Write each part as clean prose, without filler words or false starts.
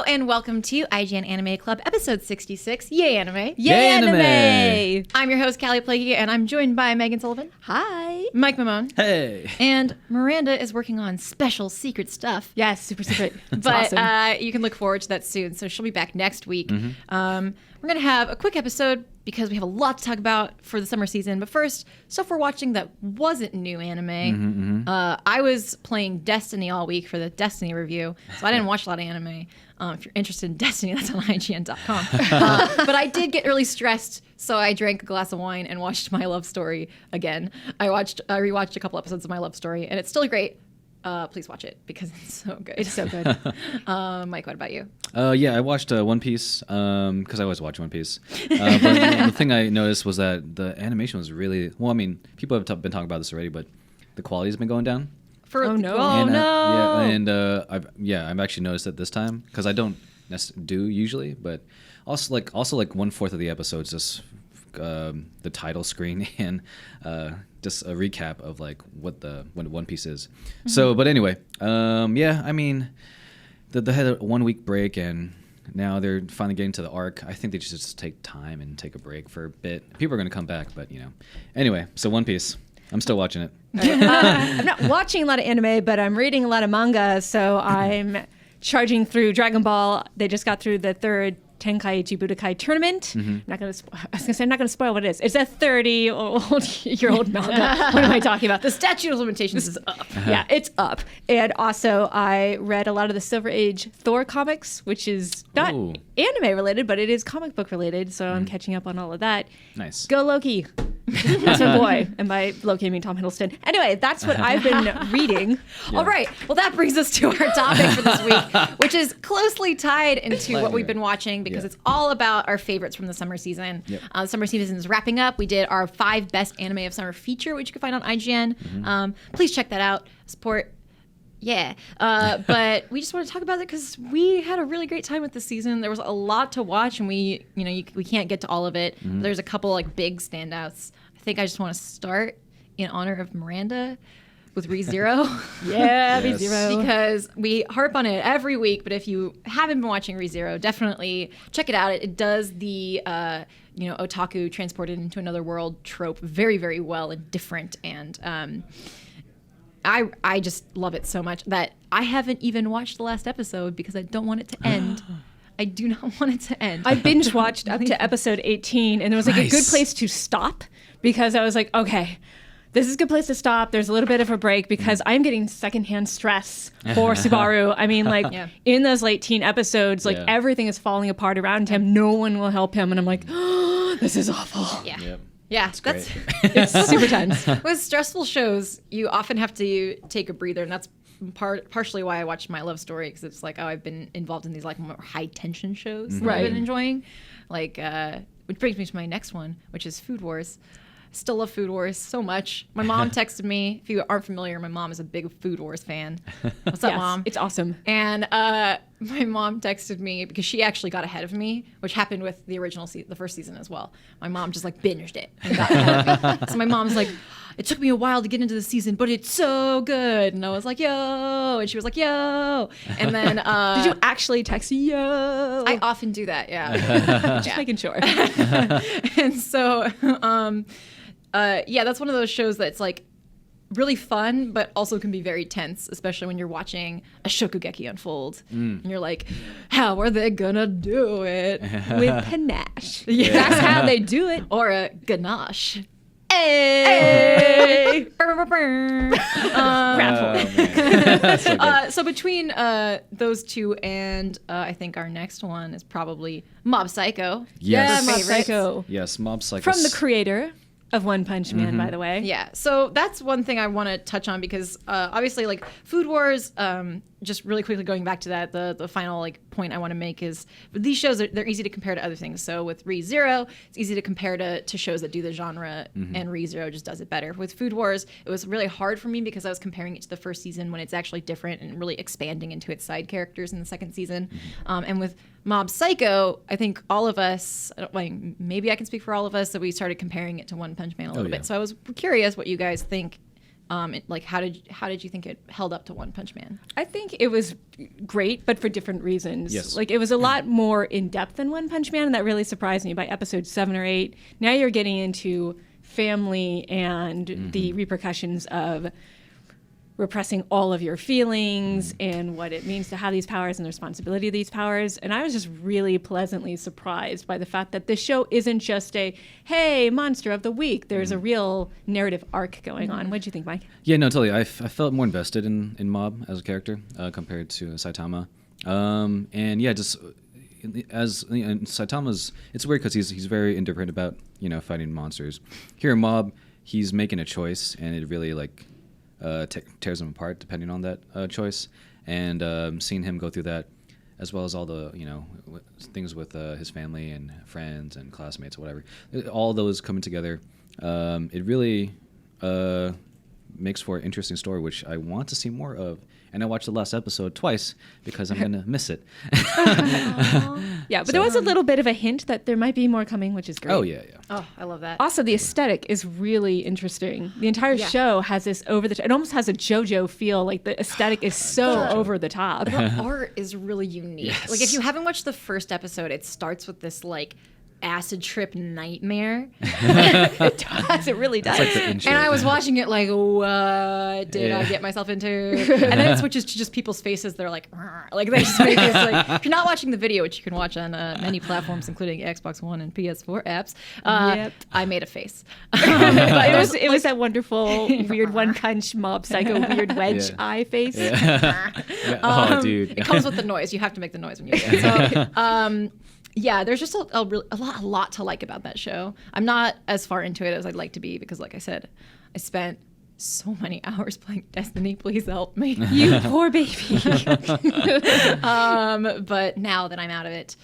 Hello and welcome to IGN Anime Club, episode 66. Yay, anime. Yay, anime. I'm your host, Callie Plaguey, and I'm joined by Megan Sullivan. Hi. Mike Mamone. Hey. And Miranda is working on special secret stuff. Yes, super secret. But awesome. you can look forward to that soon. So she'll be back next week. We're going to have a quick episode because we have a lot to talk about for the summer season. But first, stuff we're watching that wasn't new anime. I was playing Destiny all week for the Destiny review, so I didn't watch a lot of anime. If you're interested in Destiny, that's on IGN.com. But I did get really stressed, so I drank a glass of wine and watched My Love Story again. I rewatched a couple episodes of My Love Story, and it's still great. Please watch it because it's so good. It's so good. Mike, what about you? Yeah, I watched One Piece because I always watch One Piece. But the thing I noticed was that the animation was really well. I mean, people have been talking about this already, but the quality's been going down. Oh no! I've actually noticed it this time because I don't do usually, but also like 1/4 of the episodes just the title screen and just a recap of like what One Piece is. So, but anyway, I mean, they had a 1 week break and now they're finally getting to the arc. I think they should just take time and take a break for a bit. People are going to come back, but anyway. So One Piece, I'm still watching it. I'm not watching a lot of anime, but I'm reading a lot of manga. So I'm charging through Dragon Ball. They just got through the third Tenkaichi Budokai tournament. I'm not going to spoil what it is. It's a 30-year-old manga. What am I talking about? The statute of limitations is up. Yeah, it's up. And also, I read a lot of the Silver Age Thor comics, which is not anime related, but it is comic book related. So I'm catching up on all of that. Nice. Go Loki. That's my boy. And by Loki, I mean Tom Hiddleston. Anyway, that's what I've been reading. Yeah. All right. Well, that brings us to our topic for this week, which is closely tied into what we've been watching because it's all about our favorites from the summer season. Yep. The summer season is wrapping up. We did our 5 best anime of summer feature, which you can find on IGN. Please check that out. Support. Yeah. But we just want to talk about it because we had a really great time with the season. There was a lot to watch and we can't get to all of it. There's a couple like big standouts. I think I just want to start in honor of Miranda with ReZero. Yeah, Yes. ReZero. Because we harp on it every week, but if you haven't been watching ReZero, definitely check it out. It does the otaku transported into another world trope very, very well and different. And I just love it so much that I haven't even watched the last episode because I don't want it to end. I do not want it to end. I binge watched up to episode 18, and it was like a good place to stop because I was like, okay, this is a good place to stop. There's a little bit of a break because I'm getting secondhand stress for Subaru. I mean, like in those late teen episodes, like everything is falling apart around him. No one will help him. And I'm like, oh, this is awful. Yeah. Yep. Yeah, It's super tense. With stressful shows, you often have to take a breather, and that's partially why I watched My Love Story, because it's like, I've been involved in these like more high tension shows that I've been enjoying, like which brings me to my next one, which is Food Wars. Still love Food Wars so much. My mom texted me. If you aren't familiar, my mom is a big Food Wars fan. What's up, Mom? It's awesome. And my mom texted me because she actually got ahead of me, which happened with the original the first season as well. My mom just like binged it and got ahead of me. So my mom's like, it took me a while to get into the season, but it's so good. And I was like, yo. And she was like, yo. And then did you actually text yo? I often do that, yeah. Just making sure. And so that's one of those shows that's like really fun, but also can be very tense, especially when you're watching a Shokugeki unfold. And you're like, how are they gonna do it? With panache. Yeah. That's how they do it. Or a ganache. Hey! So between those two and I think our next one is probably Mob Psycho. Yes. Yeah, Mob Psycho. Yes, Mob Psycho. From the creator of One Punch Man, by the way. Yeah, so that's one thing I want to touch on because obviously, like Food Wars, just really quickly going back to that, the final like point I want to make is these shows they're easy to compare to other things. So with ReZero, it's easy to compare to shows that do the genre, and ReZero just does it better. With Food Wars, it was really hard for me because I was comparing it to the first season when it's actually different and really expanding into its side characters in the second season. And with Mob Psycho, I think all of us, maybe I can speak for all of us, that we started comparing it to One Punch Man a little bit. So I was curious what you guys think Like, how did you think it held up to One Punch Man? I think it was great, but for different reasons. Yes. Like, it was a lot more in depth than One Punch Man, and that really surprised me by episode 7 or 8. Now you're getting into family and the repercussions of repressing all of your feelings and what it means to have these powers and the responsibility of these powers. And I was just really pleasantly surprised by the fact that this show isn't just a, hey, monster of the week. There's a real narrative arc going on. What did you think, Mike? Yeah, no, totally. I felt more invested in Mob as a character compared to Saitama. And yeah, just as Saitama's, it's weird because he's very indifferent about fighting monsters. Here in Mob, he's making a choice, and it really like tears him apart depending on that choice. And seeing him go through that, as well as all the things with his family and friends and classmates or whatever, all those coming together, it really makes for an interesting story, which I want to see more of. And I watched the last episode twice because I'm going to miss it. Yeah, but there was a little bit of a hint that there might be more coming, which is great. Oh, yeah. Oh, I love that. Also, the aesthetic is really interesting. The entire show has this it almost has a JoJo feel. Like the aesthetic is so over the top. The art is really unique. Yes. Like, if you haven't watched the first episode, it starts with this like acid trip nightmare. It does. It really does. It's like the intro. And I was watching it like, what did I get myself into? And then it switches to just people's faces. They're like, "Rrr." Like they just make this like. If you're not watching the video, which you can watch on many platforms, including Xbox One and PS4 apps, I made a face. But it was that wonderful weird One Punch Mob Psycho weird wedge eye face. Yeah. Oh, dude. It comes with the noise. You have to make the noise when you do it. So, yeah, there's just a lot to like about that show. I'm not as far into it as I'd like to be because, like I said, I spent so many hours playing Destiny. Please help me. You poor baby. But now that I'm out of it,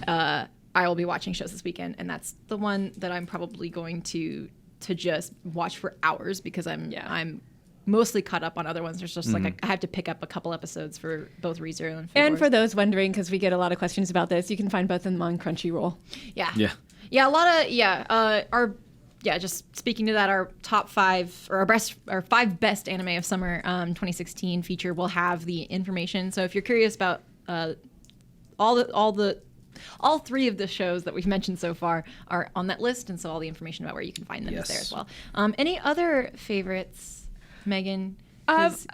I will be watching shows this weekend, and that's the one that I'm probably going to just watch for hours because I'm mostly caught up on other ones. There's just like I have to pick up a couple episodes for both ReZero and Food And Wars. for those wondering, because we get a lot of questions about this, you can find both of them on Crunchyroll. Yeah. Yeah. A lot of just speaking to that, our top 5 or our 5 best anime of summer 2016 feature will have the information. So if you're curious about all 3 of the shows that we've mentioned so far are on that list, and so all the information about where you can find them is there as well. Any other favorites, Megan? 'Cause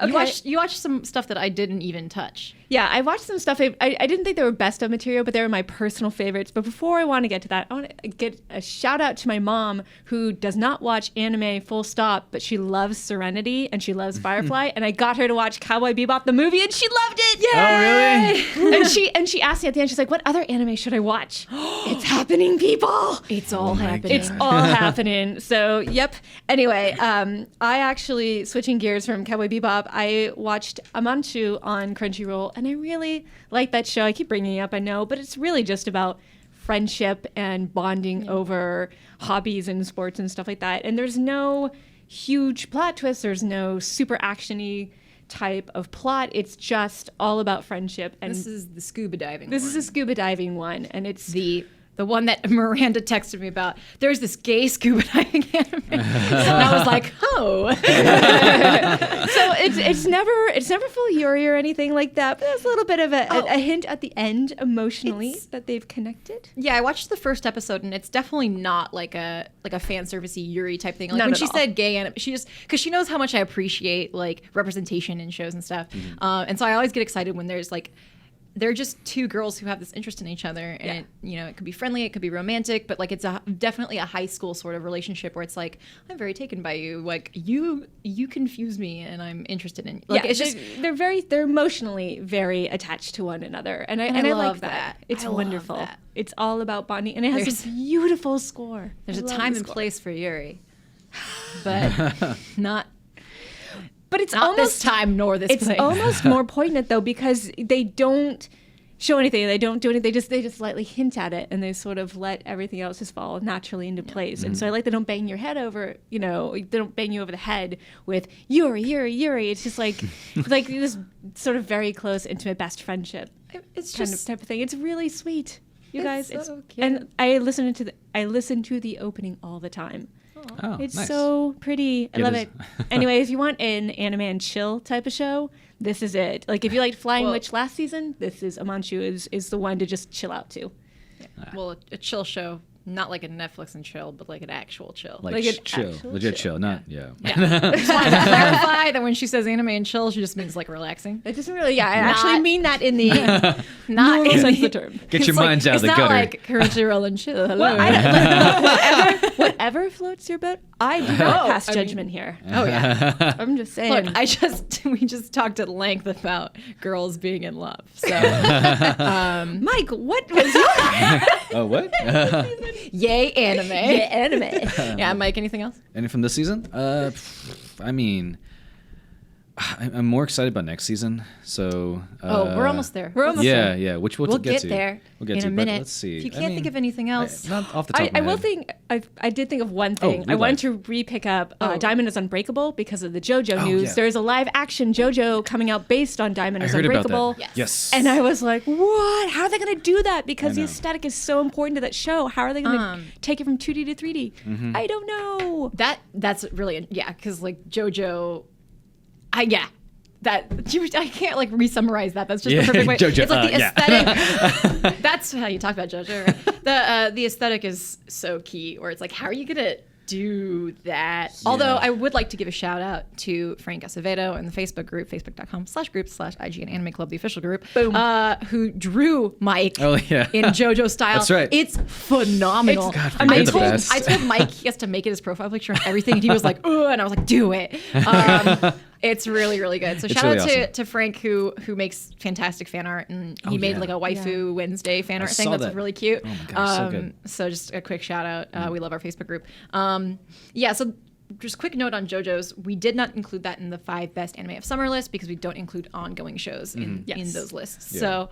you watched some stuff that I didn't even touch. Yeah, I watched some stuff. I didn't think they were best of material, but they were my personal favorites. But before I want to get to that, I want to get a shout out to my mom, who does not watch anime full stop, but she loves Serenity and she loves Firefly. And I got her to watch Cowboy Bebop the movie, and she loved it. Yay! Oh, really? and she asked me at the end, she's like, "What other anime should I watch?" It's happening, people. It's all happening. It's all happening. So, yep. Anyway, I actually, switching gears from Cowboy Bebop, I watched Amanchu on Crunchyroll, and I really like that show. I keep bringing it up, I know, but it's really just about friendship and bonding over hobbies and sports and stuff like that. And there's no huge plot twist. There's no super action-y type of plot. It's just all about friendship. And This is the scuba diving this one. is a scuba diving one, and it's the one that Miranda texted me about. There's this gay scuba diving anime. And I was like, oh. So it's never full Yuri or anything like that, but there's a little bit of a hint at the end emotionally that they've connected. Yeah, I watched the first episode, and it's definitely not like a fan servicey Yuri type thing. Like Not when at she all. said gay anime, she just because she knows how much I appreciate like representation in shows and stuff, and so I always get excited when there's like. They're just 2 girls who have this interest in each other, and it could be friendly, it could be romantic, but like it's definitely a high school sort of relationship where it's like I'm very taken by you, like you confuse me, and I'm interested in you. Like it's just they're emotionally very attached to one another, and I love like that. that. It's I love wonderful. that. It's all about bonding, and it has a beautiful score. There's I a love time the and score. place for Yuri, but not. But it's Not almost this time nor this It's place. almost more poignant though, because they don't show anything. They don't do anything. They just lightly hint at it, and they sort of let everything else just fall naturally into place. And so I like they don't bang your head over. They don't bang you over the head with Yuri, Yuri, Yuri. It's just like like this sort of very close, intimate, best friendship. It's kind just of type of thing. It's really sweet, you It's guys. so It's cute. and I listen to the opening all the time. Oh, It's nice. so pretty. I It love is. it. Anyway, if you want an anime and chill type of show, this is it. Like if you liked Flying Well- Witch last season, this is Amanchu is the one to just chill out to. Well, a chill show, not like a Netflix and chill, but like an actual chill. Like an chill, actual legit chill. chill, not yeah. Just wanted to clarify that when she says anime and chill, she just means like relaxing. It doesn't really. Yeah, I Not- actually mean that in the Not normal in sense of the- the term. Get your minds out of the It's gutter. not like Crunchyroll and chill. Hello. Well, I don't, whatever floats your boat. I do not pass I mean- judgment here. Oh yeah. I'm just saying. Look, we just talked at length about girls being in love. So Mike, what was your Oh, what? yay anime. anime? Yeah, Mike. Anything else? And from this season, I mean, I'm more excited about next season. So We're almost there. We're almost yeah, there. yeah. Which we'll We'll get get to. there We'll get in to, a but minute. let's see. If you I can't mean, think of anything else, not off the top I of my will head. think I did think of one thing. I read wanted life. to re-pick up Diamond is Unbreakable because of the JoJo Oh, news. yeah. There's a live action JoJo coming out based on Diamond I is heard about Unbreakable. that. Yes. And I was like, what? How are they going to do that? Because the know. aesthetic is so important to that show. How are they going to take it from 2D to 3D? Mm-hmm. I don't know. that's really because like JoJo, I can't like re-summarize that. That's just Yeah, the perfect way. JoJo, It's like the yeah. aesthetic. That's how you talk about JoJo. Right? The aesthetic is so key. Where it's like, how are you gonna do that? Although I would like to give a shout out to Frank Acevedo and the Facebook group, facebook.com/group/IGN Anime Club, the official group, Boom. Who drew Mike Oh, yeah. in JoJo style. That's right. It's phenomenal. It's God, Frank, you're the best. I told Mike he has to make it his profile picture and everything, and he was like, "Oh," and I was like, "Do it." It's really, really good. So It's shout really out awesome. to Frank who makes fantastic fan art, and he made yeah. like a waifu Wednesday fan art thing saw that's that. really cute. Oh my gosh, so good. So just a quick shout out. We love our Facebook group. So just quick note on JoJo's. We did not include that in the 5 best anime of summer list because we don't include ongoing shows in Yes. those lists. Yeah. So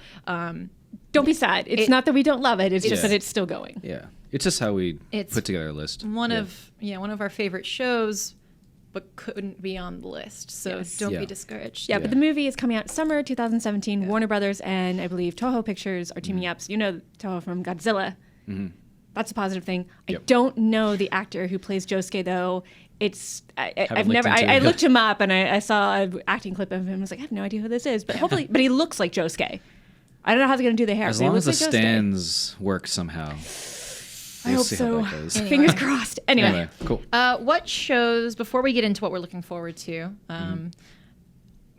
Don't be sad. It's not that we don't love it. It's just Yeah. that it's still going. Yeah, it's just how we It's put together a list. one Yeah. of our favorite shows, but couldn't be on the list. So Yes. don't Yeah. be discouraged. Yeah, Yeah. but the movie is coming out summer 2017. Warner Brothers and I believe Toho Pictures are teaming up. So you know Toho from Godzilla. That's a positive thing. I Yep. don't know the actor who plays Josuke though. I've looked never. into I it. looked him up and I saw an acting clip of him. I was like, I have no idea who this is, but hopefully, but he looks like Josuke. I don't know how they're gonna do the hair. As but he long as looks the like Josuke. stands work somehow. I We'll hope see so. how that goes. Fingers crossed. Anyway, cool. What shows, before we get into what we're looking forward to,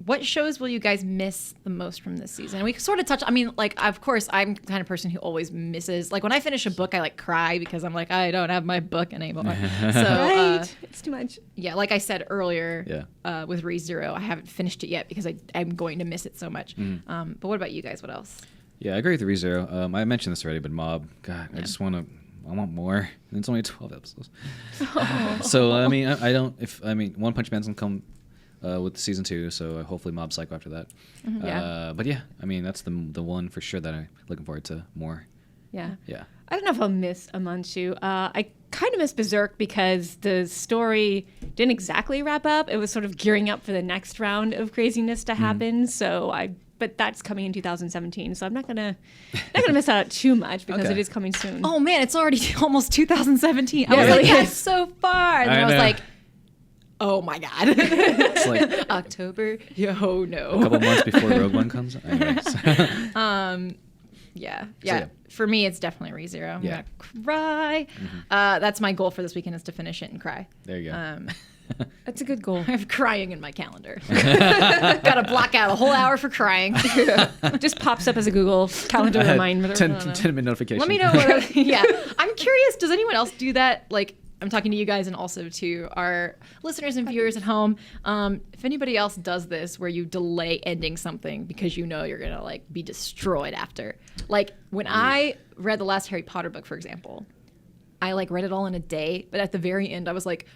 what shows will you guys miss the most from this season? We sort of touch, of course, I'm the kind of person who always misses. Like, when I finish a book, I, cry because I'm like, I don't have my book anymore. So, Right, it's too much. yeah, like I said earlier with ReZero, I haven't finished it yet because I'm going to miss it so much. But what about you guys? What else? Yeah, I agree with ReZero. I mentioned this already, but Mob, God, I want more. And it's only 12 episodes. So, One Punch Man's going to come with season 2, so hopefully Mob Psycho after that. Yeah. But yeah, that's the one for sure that I'm looking forward to more. Yeah. Yeah. I don't know if I'll miss Amanchu. I kind of miss Berserk because the story didn't exactly wrap up. It was sort of gearing up for the next round of craziness to happen. But that's coming in 2017, so I'm not gonna miss out too much because Okay. it is coming soon. Oh, man, it's already almost 2017. I Yeah, was it like, really that's is. so far. And then I I was know. like, oh, my God. It's like October? Yo, no. a couple months before Rogue One comes. Anyways. Yeah. For me, it's definitely ReZero. I'm Yeah. gonna cry. That's my goal for this weekend is to finish it and cry. There you go. That's a good goal. I have crying in my calendar. Gotta block out a whole hour for crying. Just pops up as a Google calendar reminder. 10-minute notification. Let me know what. Yeah, I'm curious. Does anyone else do that? Like, I'm talking to you guys and also to our listeners and viewers at home. If anybody else does this, where you delay ending something because you know you're gonna be destroyed after. Like when I read the last Harry Potter book, for example, I read it all in a day, but at the very end, I was like,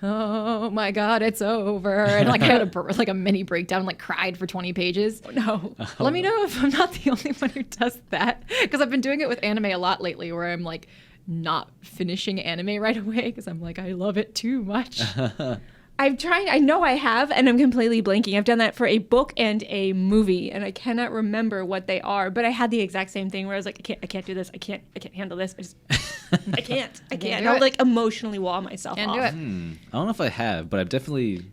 "Oh my God, it's over!" And I had a mini breakdown, and cried for 20 pages. Oh, no. Let me know if I'm not the only one who does that, because I've been doing it with anime a lot lately, where I'm not finishing anime right away because I'm I love it too much. I'm trying. I know I have, and I'm completely blanking. I've done that for a book and a movie, and I cannot remember what they are. But I had the exact same thing where I was like, I can't do this. I can't handle this. I can't. I'll like emotionally wall myself Can't off. do it. I don't know if I have, but I've definitely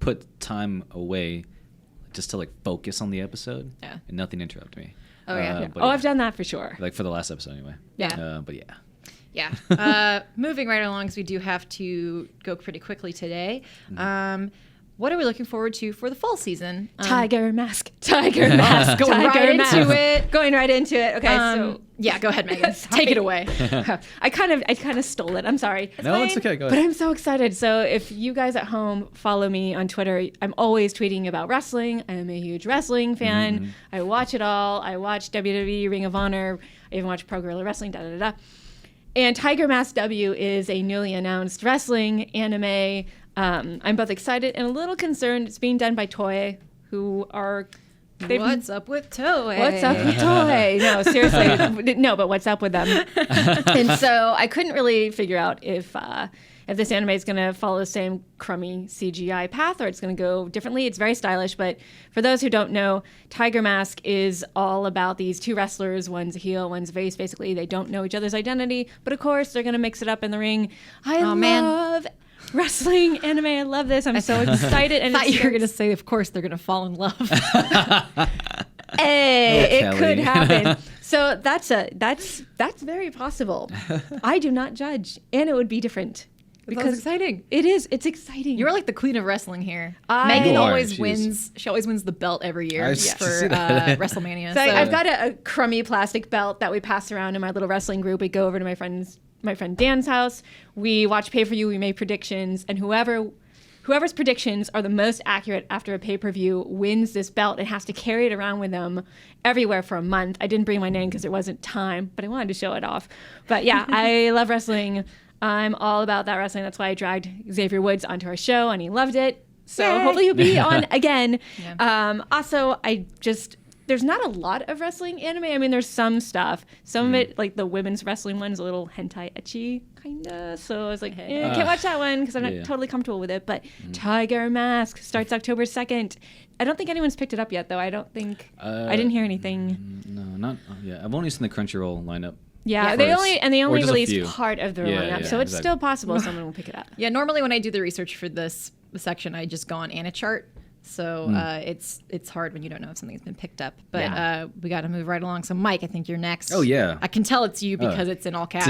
put time away just to like focus on the episode and nothing interrupt me. Oh, yeah. But I've done that for sure. Like for the last episode anyway. Yeah. But yeah. Yeah. Moving right along, because we do have to go pretty quickly today. What are we looking forward to for the fall season? Tiger mask. Going right into it. Going right into it. Okay, so yeah, go ahead, Megan. Take it away. I kind of stole it. I'm sorry. It's okay. Go But ahead. I'm so excited. So if you guys at home follow me on Twitter, I'm always tweeting about wrestling. I'm a huge wrestling fan. I watch it all. I watch WWE, Ring of Honor. I even watch Pro Guerrilla Wrestling. And Tiger Mask W is a newly announced wrestling anime. I'm both excited and a little concerned. It's being done by Toei, who are... What's up with Toei? What's up with Toei? No, seriously. No, but what's up with them? And so I couldn't really figure out if this anime is going to follow the same crummy CGI path or it's going to go differently. It's very stylish, but for those who don't know, Tiger Mask is all about these two wrestlers. One's a heel, one's a face. Basically, they don't know each other's identity, but of course, they're going to mix it up in the ring. I love wrestling anime. I love this. I'm so excited. And I thought you were going to say, of course, they're going to fall in love. Hey, Oh, it Kelly. could happen. So that's very possible. I do not judge, and it would be different. Because exciting. It is. It's exciting. You're like the queen of wrestling here. Megan You are. always She wins. She always wins the belt every year I for see that. WrestleMania. So I've got a crummy plastic belt that we pass around in my little wrestling group. We go over to my friend Dan's house. We watch pay-per-view. We make predictions, and whoever's predictions are the most accurate after a pay-per-view wins this belt and has to carry it around with them everywhere for a month. I didn't bring my name because there wasn't time, but I wanted to show it off. But yeah, I love wrestling. I'm all about that wrestling. That's why I dragged Xavier Woods onto our show, and he loved it. So hopefully he'll be on again. Yeah. Also, there's not a lot of wrestling anime. I mean, there's some stuff. Some of it, like the women's wrestling one, is a little hentai ecchi, kind of. So I was like, can't watch that one because I'm not totally comfortable with it. But Tiger Mask starts October 2nd. I don't think anyone's picked it up yet, though. I don't think... I didn't hear anything. No, not... Yeah, I've only seen the Crunchyroll lineup. Yeah, they only just a released few. part of their lineup, so it's still possible someone will pick it up. Yeah, normally when I do the research for this section, I just go on Anichart. So it's hard when you don't know if something's been picked up. But we got to move right along. So Mike, I think you're next. Oh, yeah. I can tell it's you because it's in all caps.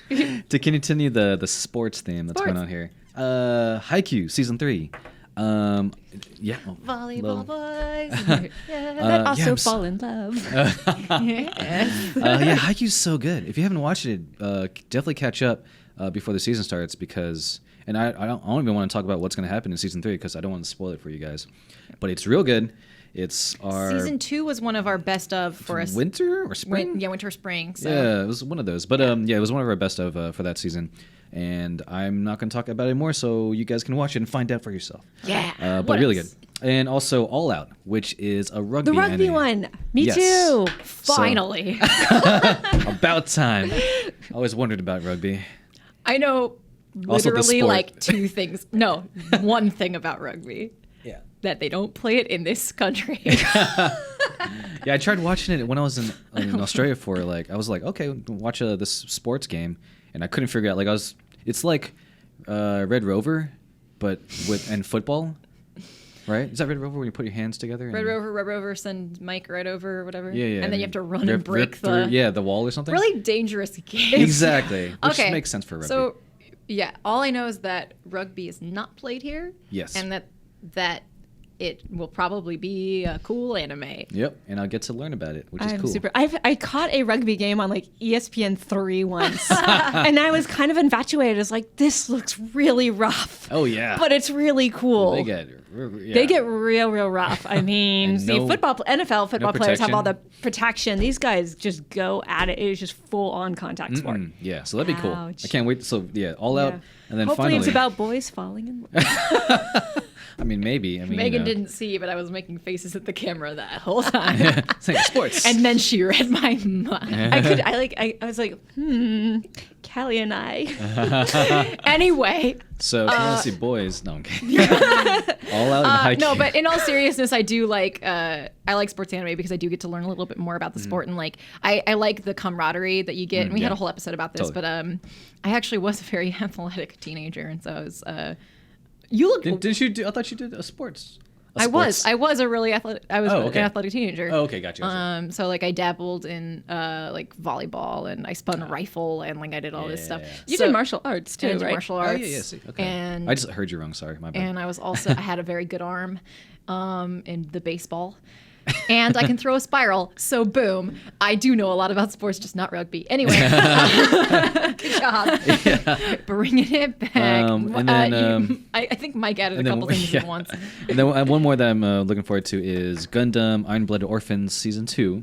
To continue the sports theme that's going on here. Haikyuu season 3. Volleyball boys. That also fall in love. Haikyuu's so good. If you haven't watched it, definitely catch up before the season starts because... And I don't even want to talk about what's going to happen in season 3 because I don't want to spoil it for you guys. But it's real good. It's our... Season 2 was one of our best of for us. Winter or spring? Winter or spring. So. Yeah, it was one of those. But it was one of our best of for that season. And I'm not going to talk about it more, so you guys can watch it and find out for yourself. Yeah. But really good. And also All Out, which is a rugby The rugby anime. one. Me Yes. too. Finally. About time. Always wondered about rugby. I know Also the literally sport. like two things. No, one thing about rugby. Yeah. That they don't play it in this country. Yeah, I tried watching it when I was in Australia for I was like, okay, watch this sports game, and I couldn't figure out it's like Red Rover, but and football, right? Is that Red Rover when you put your hands together? Red Rover, send Mike right over or whatever. Yeah. And then you have to run and break through the wall or something. really dangerous game. Exactly. Which Okay. makes sense for rugby. So, yeah, all I know is that rugby is not played here. Yes. And that it will probably be a cool anime. Yep, and I'll get to learn about it, which is I'm cool. super. I caught a rugby game on ESPN 3 once, and I was kind of infatuated. I was like, this looks really rough. Oh yeah, But it's really cool. they get real rough. I mean, And NFL football players have protection. all the protection. These guys just go at it. It is just full on contact sport. Yeah, so that'd be cool. Ouch. I can't wait. So All Out, Yeah. and then Hopefully finally, it's about boys falling in love. I mean, maybe. I mean, Megan didn't see, but I was making faces at the camera that whole time. It's like sports. And then she read my mind. I was like, Callie and I. Anyway. So if you want to see boys, no, I'm kidding. All out in Haikyuu. No, but in all seriousness, I do like I like sports anime because I do get to learn a little bit more about the sport, and like I like the camaraderie that you get. And we had a whole episode about this, but I actually was a very athletic teenager, and so I was. You look. Didn't you do? I thought you did sports. I was a really athletic. I was an athletic teenager. Oh, okay, gotcha. So like I dabbled in like volleyball, and I spun a rifle, and like I did all this stuff. Yeah. You did martial arts too, I did right? martial arts. Oh yeah, see, okay. And I just heard you wrong. Sorry, my bad. And I was also I had a very good arm in the baseball. And I can throw a spiral, so boom. I do know a lot about sports, just not rugby. Anyway, good job. Yeah. Bringing it back. And then, I think Mike added a couple things at once. And then one more that I'm looking forward to is Gundam Iron-Blooded Orphans Season 2,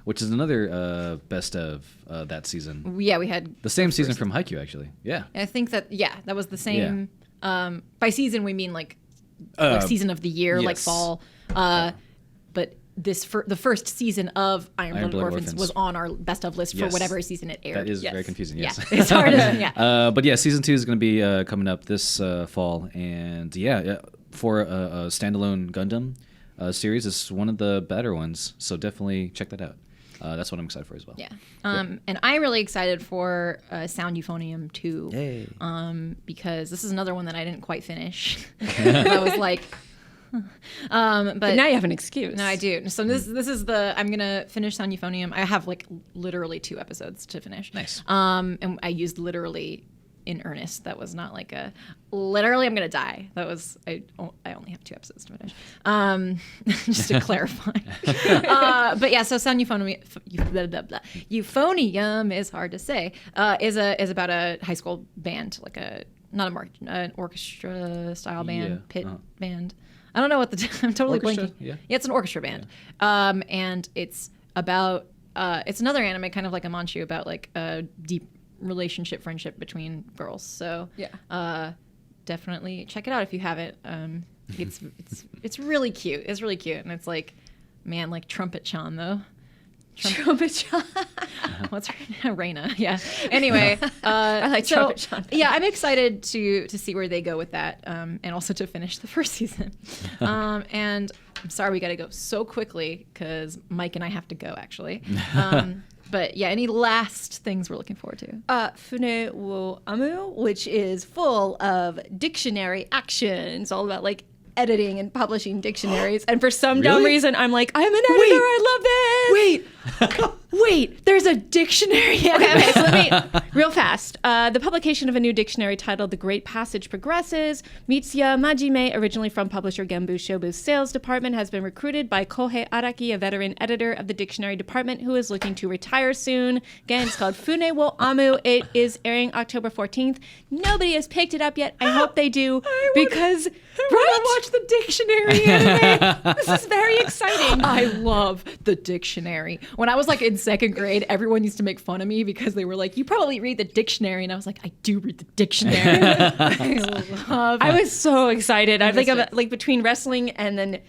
which is another best of that season. Yeah, we had... The same season from Haikyuu, actually. Yeah. I think that was the same... Yeah. By season, we mean like season of the year, yes. like fall. But the first season of Iron-Blooded Orphans was on our best of list for whatever season it aired. That is very confusing, yes. Yeah, it's hard. But yeah, season 2 is going to be coming up this fall. And for a standalone Gundam series, it's one of the better ones. So definitely check that out. That's what I'm excited for as well. Yeah. And I'm really excited for Sound Euphonium 2. Yay. Because this is another one that I didn't quite finish. I was like... but now you have an excuse. No, I do. So this is I'm gonna finish Sound Euphonium. I have like literally 2 episodes to finish. Nice. And I used literally in earnest. That was not like a literally I'm gonna die. That was I only have 2 episodes to finish. Just to clarify. But yeah, so Sound Euphonium is hard to say. Is about a high school band, like an orchestra style band, band. I don't know what I'm totally orchestra, blanking. Yeah, it's an orchestra band. And it's about, it's another anime kind of like Amanchu about like a deep relationship, friendship between girls. So definitely check it out if you haven't. It's really cute. It's really cute. And it's like, man, like Trumpet-chan though. Trumpet-chan. What's her name? Reina. Yeah. Anyway, I like Trumpet-chan. Yeah, I'm excited to see where they go with that, and also to finish the first season. And I'm sorry we got to go so quickly because Mike and I have to go actually. But yeah, any last things we're looking forward to? Fune wo Amu, which is full of dictionary action. It's all about like editing and publishing dictionaries, and for some dumb reason I'm like, I'm an editor. I love this. Wait, there's a dictionary. Okay, so let me real fast. The publication of a new dictionary titled The Great Passage progresses. Mitsuya Majime, originally from publisher Genbu Shobu's sales department, has been recruited by Kohei Araki, a veteran editor of the dictionary department who is looking to retire soon. Again, it's called Fune wo Amu. It is airing October 14th. Nobody has picked it up yet. I hope they do, because watch the dictionary anime. This is very exciting. I love the dictionary. When I was like in 2nd grade, everyone used to make fun of me because they were like, you probably read the dictionary. And I was like, I do read the dictionary. I was so excited. I think like between wrestling and then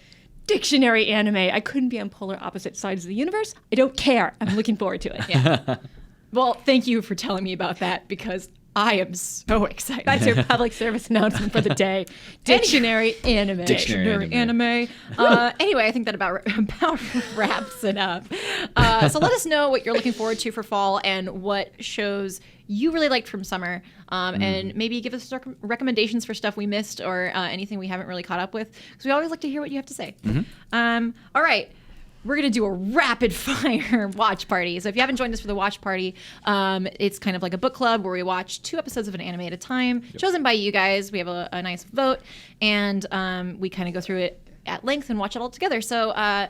dictionary anime, I couldn't be on polar opposite sides of the universe. I don't care. I'm looking forward to it. Yeah. Well, thank you for telling me about that because I am so excited. That's your public service announcement for the day. Dictionary anime. Dictionary anime. Anyway, I think that about wraps it up. So let us know what you're looking forward to for fall and what shows you really liked from summer. And maybe give us recommendations for stuff we missed or anything we haven't really caught up with. Because we always like to hear what you have to say. All right. We're going to do a rapid fire watch party. So if you haven't joined us for the watch party, it's kind of like a book club where we watch 2 episodes of an anime at a time, chosen by you guys. We have a nice vote, and we kind of go through it at length and watch it all together. So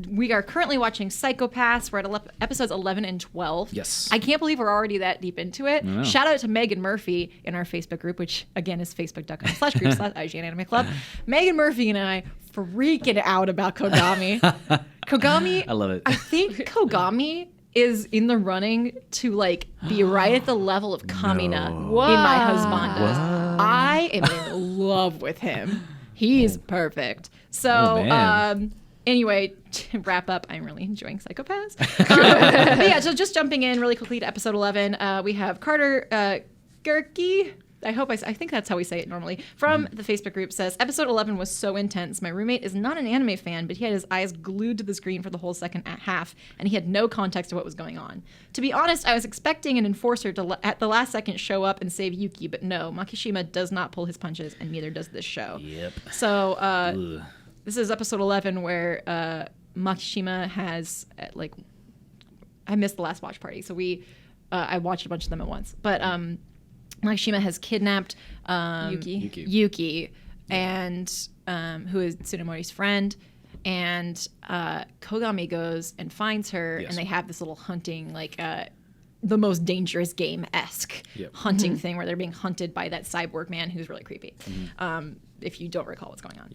we are currently watching Psychopaths. We're at episodes 11 and 12. Yes. I can't believe we're already that deep into it. Shout out to Megan Murphy in our Facebook group, which again is facebook.com/group/IGN Anime Club. Megan Murphy and I freaking out about Kogami. Kogami, I love it. I think Kogami is in the running to like be right at the level of Kamina in my husband. I am in love with him. He's perfect. So, anyway, to wrap up, I'm really enjoying Psychopaths. But yeah, so just jumping in really quickly to episode 11, we have Carter Gerke. I think that's how we say it normally. From the Facebook group says, episode 11 was so intense. My roommate is not an anime fan, but he had his eyes glued to the screen for the whole second half, and he had no context to what was going on. To be honest, I was expecting an enforcer to at the last second show up and save Yuki, but no, Makishima does not pull his punches, and neither does this show. Yep. So this is episode 11 where Makishima has, I missed the last watch party, so I watched a bunch of them at once, but Makishima has kidnapped Yuki, and who is Tsunemori's friend, and Kogami goes and finds her, and they have this little hunting, the most dangerous game-esque hunting thing where they're being hunted by that cyborg man who's really creepy. If you don't recall what's going on.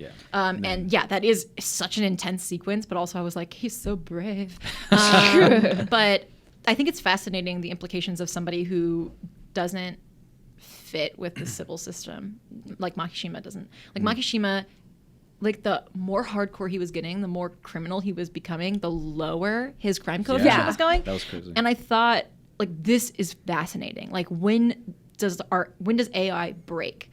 And that is such an intense sequence, but also I was like, he's so brave. But I think it's fascinating the implications of somebody who doesn't fit with the civil system, like Makishima doesn't. Makishima, the more hardcore he was getting, the more criminal he was becoming, the lower his crime coefficient was going. That was crazy. And I thought, this is fascinating. When does AI break?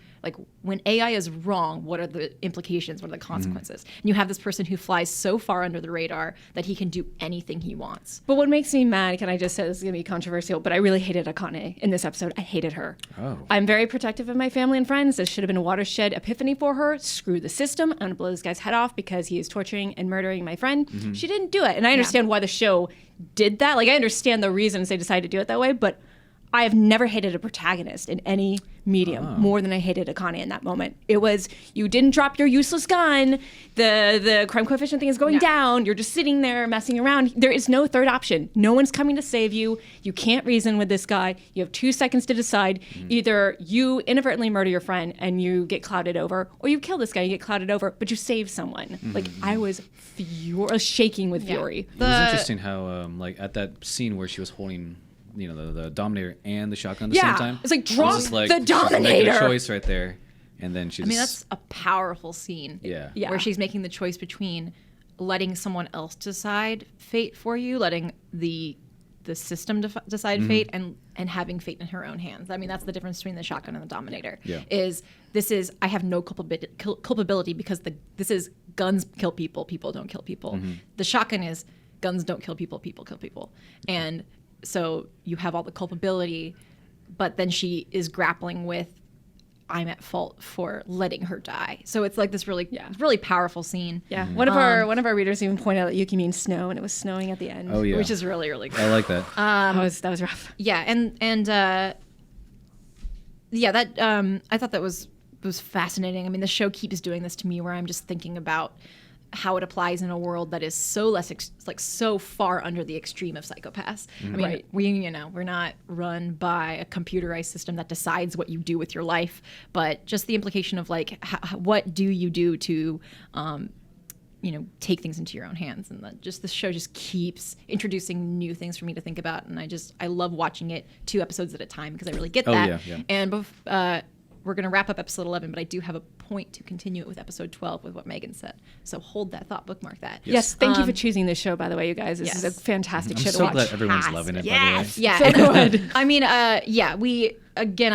When AI is wrong, what are the implications? What are the consequences? And you have this person who flies so far under the radar that he can do anything he wants. But what makes me mad, can I just say this is going to be controversial, but I really hated Akane in this episode. I hated her. Oh. I'm very protective of my family and friends. This should have been a watershed epiphany for her. Screw the system. I'm going to blow this guy's head off because he is torturing and murdering my friend. She didn't do it. And I understand why the show did that. I understand the reasons they decided to do it that way, but I have never hated a protagonist in any medium more than I hated Akane in that moment. It was, you didn't drop your useless gun, the crime coefficient thing is going down, you're just sitting there messing around. There is no third option. No one's coming to save you. You can't reason with this guy. You have 2 seconds to decide. Either you inadvertently murder your friend and you get clouded over, or you kill this guy and you get clouded over, but you save someone. I was shaking with fury. It was interesting how, at that scene where she was holding the Dominator and the shotgun at the same time. It's drop the Dominator. She's making a choice right there, and then that's a powerful scene. Yeah. Where she's making the choice between letting someone else decide fate for you, letting the system decide fate, and having fate in her own hands. That's the difference between the shotgun and the Dominator. Yeah. I have no culpability because this is guns kill people, people don't kill people. The shotgun is guns don't kill people, people kill people. And so you have all the culpability, but then she is grappling with, I'm at fault for letting her die. So it's this really, really powerful scene. Yeah, one of our readers even pointed out that Yuki means snow, and it was snowing at the end. Oh yeah, which is really, really cool. I like that. That was rough. Yeah, I thought that was fascinating. The show keeps doing this to me, where I'm just thinking about how it applies in a world that is so so far under the extreme of Psychopaths. We're not run by a computerized system that decides what you do with your life, but just the implication of what do you do to take things into your own hands. And the show just keeps introducing new things for me to think about, and I love watching it 2 episodes at a time because I really get that. And we're going to wrap up episode 11, but I do have a point to continue it with episode 12 with what Megan said. So hold that thought, bookmark that. Yes, thank you for choosing this show, by the way, you guys. This is a fantastic show to watch. I'm so glad everyone's loving it, by the way. Yeah. So good. I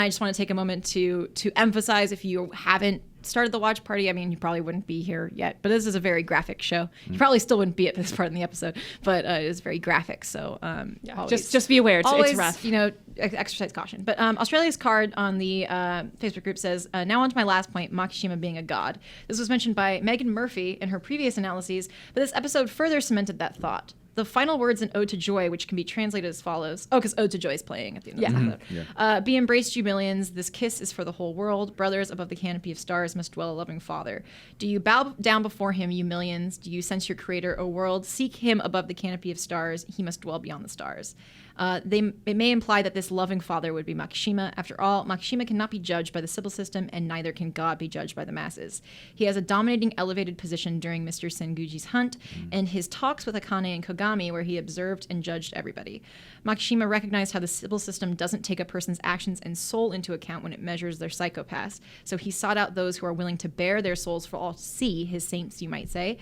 just want to take a moment to emphasize, if you haven't started the watch party, you probably wouldn't be here yet, but this is a very graphic show. You probably still wouldn't be at this part in the episode, but it is very graphic. So just be aware. It's rough. Exercise caution. But Australia's card on the Facebook group says, now on to my last point, Makishima being a god. This was mentioned by Megan Murphy in her previous analyses, but this episode further cemented that thought. The final words in Ode to Joy, which can be translated as follows. Oh, because Ode to Joy is playing at the end of the episode. Be embraced, you millions. This kiss is for the whole world. Brothers above the canopy of stars must dwell a loving father. Do you bow down before him, you millions? Do you sense your creator, O world? Seek him above the canopy of stars. He must dwell beyond the stars. It may imply that this loving father would be Makishima. After all, Makishima cannot be judged by the Sibyl system, and neither can God be judged by the masses. He has a dominating elevated position during Mr. Senguji's hunt, and his talks with Akane and Kogami, where he observed and judged everybody. Makishima recognized how the Sibyl system doesn't take a person's actions and soul into account when it measures their psychopaths, so he sought out those who are willing to bare their souls for all to see, his saints, you might say.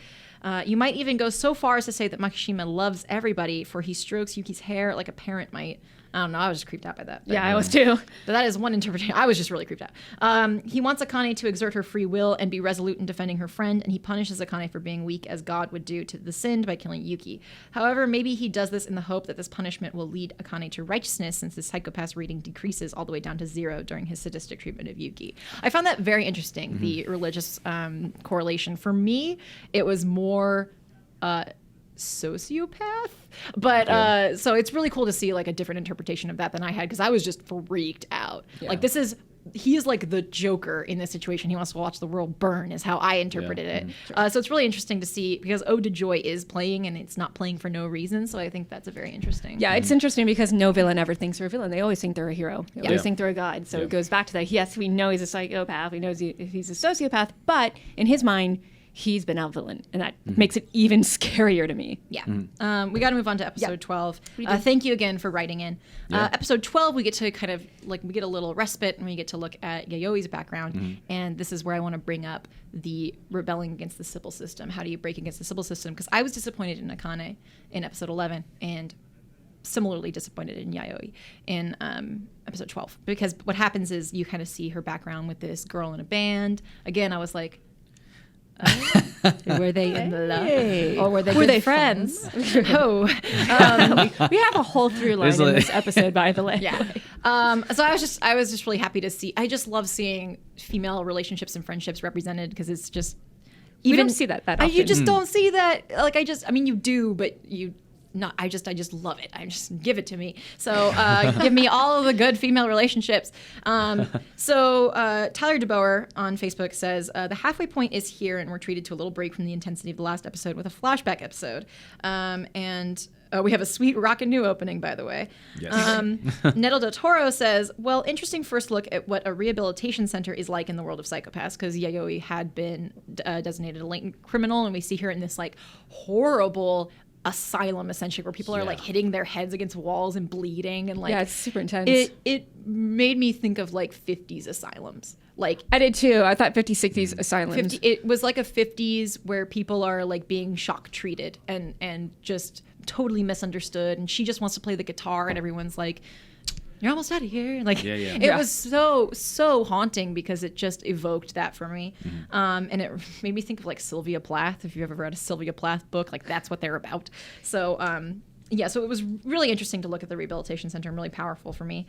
You might even go so far as to say that Makishima loves everybody, for he strokes Yuki's hair like a parent might. I don't know. I was just creeped out by that. Yeah, I was too. But that is one interpretation. I was just really creeped out. He wants Akane to exert her free will and be resolute in defending her friend, and he punishes Akane for being weak, as God would do to the sinned by killing Yuki. However, maybe he does this in the hope that this punishment will lead Akane to righteousness, since his psychopath rating decreases all the way down to 0 during his sadistic treatment of Yuki. I found that very interesting, the religious correlation. For me, it was more sociopath, but so it's really cool to see like a different interpretation of that than I had, because I was just freaked out. Like he is like the Joker in this situation. He wants to watch the world burn is how I interpreted it. So it's really interesting to see, because Ode to Joy is playing, and it's not playing for no reason, so I think that's a very interesting. Yeah, it's interesting because no villain ever thinks they're a villain. They always think they're a hero. They always think they're a god. So it goes back to that. Yes, we know he's a psychopath. We know he's a sociopath, but in his mind, he's benevolent, and that makes it even scarier to me. Yeah. We got to move on to episode 12. Thank you again for writing in. Episode 12, we get to kind of like, we get a little respite, and we get to look at Yayoi's background. And this is where I want to bring up the rebelling against the Sibyl system. How do you break against the Sibyl system? Because I was disappointed in Akane in episode 11, and similarly disappointed in Yayoi in episode 12. Because what happens is you kind of see her background with this girl in a band. Again, I was like, were they in love, or were they friends? We have a whole through line in this episode, by the way. So I was just really happy to see. I just love seeing female relationships and friendships represented, because it's just We don't see that often. You just don't see that. Like I mean, you do, but you. Not, I just love it. I just give it to me. So give me all of the good female relationships. Tyler DeBoer on Facebook says, the halfway point is here, and we're treated to a little break from the intensity of the last episode with a flashback episode. We have a sweet rockin' new opening, by the way. Yes. Neto del Toro says, well, interesting first look at what a rehabilitation center is like in the world of psychopaths, because Yayoi had been designated a latent criminal, and we see her in this like horrible asylum, essentially, where people are like hitting their heads against walls and bleeding, and like it's super intense. It made me think of like 50s asylums. Like I did too. I thought 50s, 60s asylums. It was like a 50s where people are like being shock treated and just totally misunderstood, and she just wants to play the guitar, and everyone's like, you're almost out of here. Like it was so haunting, because it just evoked that for me. And it made me think of like Sylvia Plath. If you've ever read a Sylvia Plath book, like that's what they're about. So so it was really interesting to look at the rehabilitation center, and really powerful for me.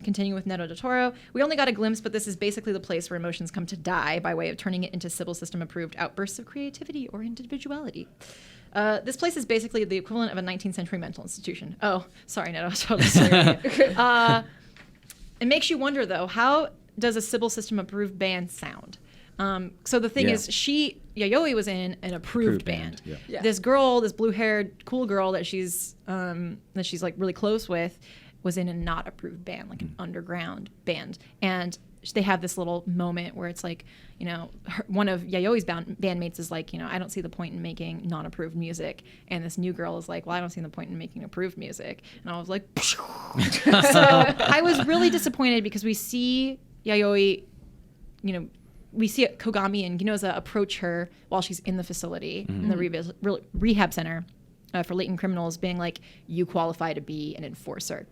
Continuing with Neto del Toro, we only got a glimpse, but this is basically the place where emotions come to die by way of turning it into Sibyl system approved outbursts of creativity or individuality. This place is basically the equivalent of a 19th century mental institution. Oh, sorry, Neto. I was totally sorry. It makes you wonder, though, how does a Sibyl system approved band sound? So the thing is, Yayoi was in an approved band. This girl, this blue-haired, cool girl that she's like really close with, was in a not approved band, like an underground band. And they have this little moment where it's like, you know, one of Yayoi's bandmates is like, you know, I don't see the point in making non-approved music. And this new girl is like, well, I don't see the point in making approved music. And I was like, so I was really disappointed, because we see Yayoi, you know, we see Kogami and Ginoza approach her while she's in the facility, in the rehab center for latent criminals, being like, you qualify to be an enforcer.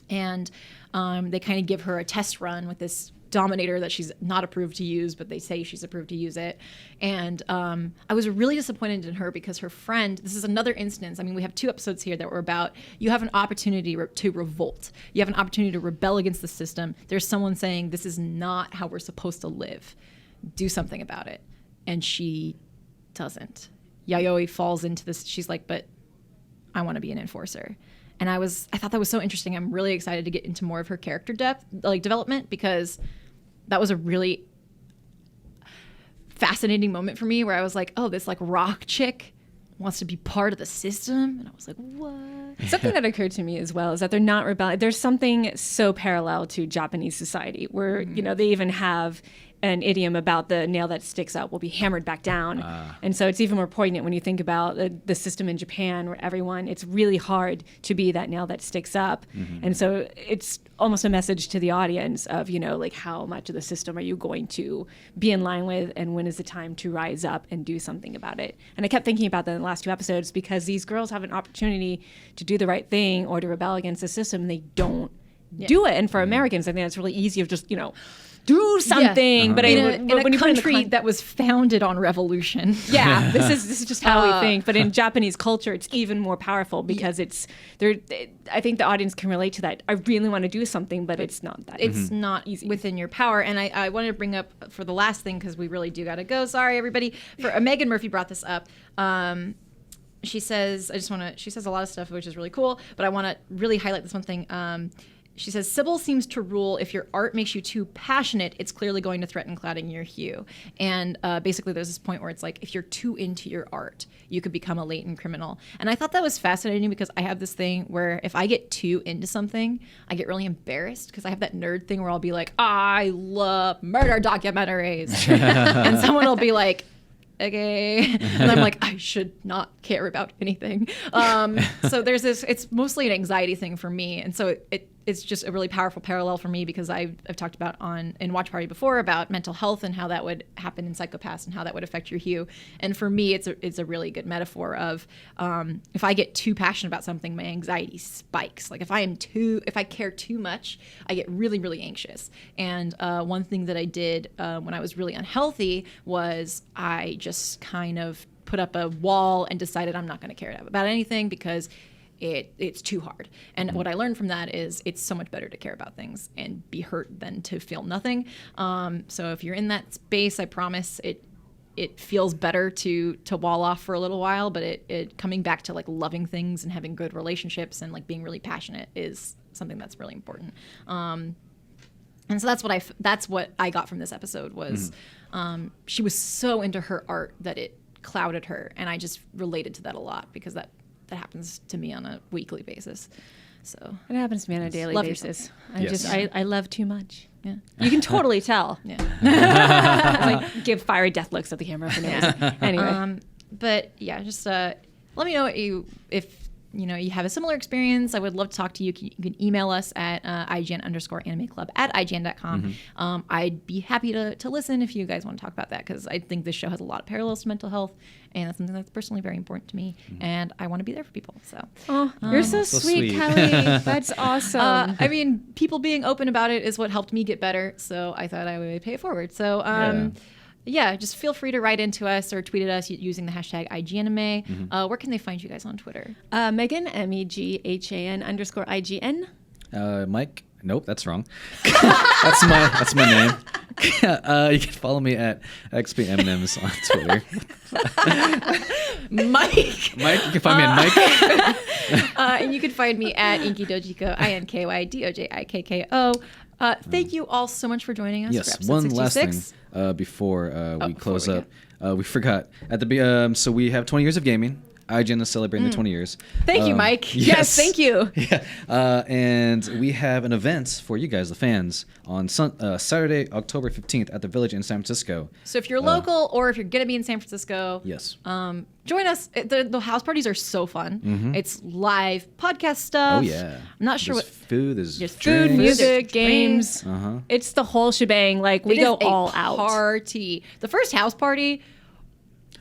And they kind of give her a test run with this Dominator that she's not approved to use, but they say she's approved to use it. And I was really disappointed in her, because her friend, this is another instance, I mean, we have 2 episodes here that were about, you have an opportunity to revolt. You have an opportunity to rebel against the system. There's someone saying, this is not how we're supposed to live. Do something about it. And she doesn't. Yayoi falls into this, she's like, but I want to be an enforcer. And I thought that was so interesting. I'm really excited to get into more of her character development, because that was a really fascinating moment for me, where I was like, oh, this like rock chick wants to be part of the system. And I was like, what? Something that occurred to me as well is that they're not rebelling. There's something so parallel to Japanese society where, you know, they even have an idiom about the nail that sticks out will be hammered back down. And so it's even more poignant when you think about the system in Japan where it's really hard to be that nail that sticks up. And so it's almost a message to the audience of, you know, like how much of the system are you going to be in line with and when is the time to rise up and do something about it. And I kept thinking about that in the last 2 episodes because these girls have an opportunity to do the right thing or to rebel against the system and they don't do it. And for Americans, I think it's really easy of just, you know, do something. Yeah. But in a country that was founded on revolution. Yeah, this is just how we think. But in Japanese culture, it's even more powerful because it's there. I think the audience can relate to that. I really want to do something, but it's not that. It's not easy within your power. And I wanted to bring up for the last thing because we really do got to go. Sorry, everybody. Megan Murphy brought this up. She says, she says a lot of stuff, which is really cool. But I want to really highlight this one thing. She says, Sybil seems to rule if your art makes you too passionate, it's clearly going to threaten clouding your hue. And basically there's this point where it's like, if you're too into your art, you could become a latent criminal. And I thought that was fascinating because I have this thing where if I get too into something, I get really embarrassed because I have that nerd thing where I'll be like, I love murder documentaries. And someone will be like, okay. And I'm like, I should not care about anything. So there's this, it's mostly an anxiety thing for me. And so it's just a really powerful parallel for me because I've talked about in Watch Party before about mental health and how that would happen in Psychopaths and how that would affect your hue. And for me, it's a really good metaphor of if I get too passionate about something, my anxiety spikes. Like if I care too much, I get really, really anxious. And one thing that I did when I was really unhealthy was I just kind of put up a wall and decided I'm not going to care about anything because it's too hard. And what I learned from that is it's so much better to care about things and be hurt than to feel nothing. So if you're in that space, I promise it feels better to wall off for a little while, but it coming back to like loving things and having good relationships and like being really passionate is something that's really important. And so that's what I got from this episode was she was so into her art that it clouded her, and I just related to that a lot because that happens to me on a weekly basis. So it happens to me on a daily basis. I love too much. Yeah, you can totally tell. Yeah, like give fiery death looks at the camera for no reason. Anyway, but yeah, just let me know if you have a similar experience. I would love to talk to you. You can email us at IGN_Anime Club at IGN.com. I'd be happy to listen if you guys want to talk about that because I think this show has a lot of parallels to mental health, and that's something that's personally very important to me, and I want to be there for people. So, you're so sweet, Kelly. That's awesome. I mean, people being open about it is what helped me get better, so I thought I would pay it forward. So, yeah, just feel free to write into us or tweet at us using the hashtag IGNanime. Where can they find you guys on Twitter? Megan, MEGHAN_IGN. Mike, nope, that's wrong. that's my name. You can follow me at XPMNims on Twitter. Mike, you can find me at Mike. And you can find me at Inky Dojiko, INKYDOJIKKO. Thank you all so much for joining us. Yes, for episode one 66. last thing before we close up. We forgot at the so we have 20 years of gaming. IGN is celebrating their 20 years. Thank you, Mike. Yes, thank you. Yeah, and we have an event for you guys, the fans, on Saturday, October 15th at the Village in San Francisco. So if you're local or if you're going to be in San Francisco, yes, join us. The house parties are so fun. It's live podcast stuff. Oh, yeah. I'm not sure there's what... food, there's food, drinks. music, games. It's the whole shebang. Like, we go all out. Party. The first house party...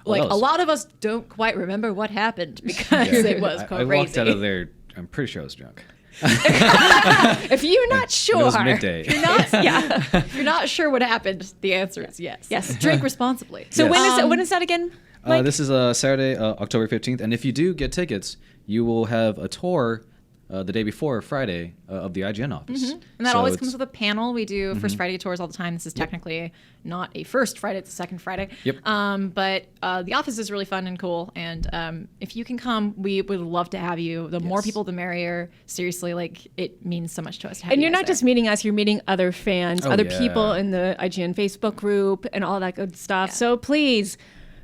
Like, a lot of us don't quite remember what happened because it was crazy. I walked out of there, I'm pretty sure I was drunk. If you're not sure. It was midday. If you're not sure what happened, the answer is yes. Yes. Drink responsibly. So when is that again, Mike? This is Saturday, October 15th. And if you do get tickets, you will have a tour the day before Friday of the IGN office. And that always comes with a panel. We do First Friday tours all the time. This is technically not a first Friday, it's a second Friday. Yep. But the office is really fun and cool. And if you can come, we would love to have you. The more people, the merrier. Seriously, like, it means so much to us to have you. And you're guys not there. just meeting us, you're meeting other fans, other yeah. people in the IGN Facebook group and all that good stuff. So please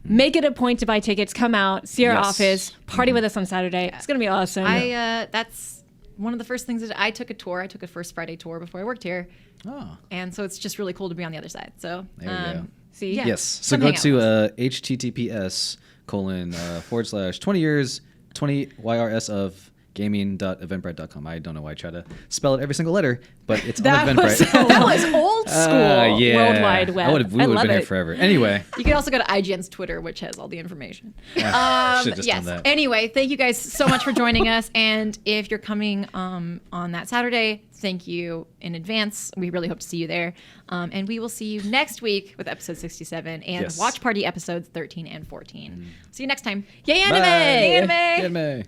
Make it a point to buy tickets. Come out, see our Yes. office, party with us on Saturday. It's gonna be awesome. That's one of the first things that I took a tour. I took a first Friday tour before I worked here. Oh. And so it's just really cool to be on the other side. So There you go. See, yeah. Yes. So Come go hang out to with us. https://20 years 20 YRS of gaming.eventbrite.com. I don't know why I try to spell it every single letter, but it's That on was Eventbrite. that was old school. Yeah. World Wide Web. We would have love been here it. forever. Anyway. You can also go to IGN's Twitter, which has all the information. Should've just yes. done that. Anyway, thank you guys so much for joining us. And if you're coming on that Saturday, thank you in advance. We really hope to see you there. And we will see you next week with episode 67 and Yes. Watch Party episodes 13 and 14. See you next time. Yay, anime! Bye. Yay, anime! Yay, anime.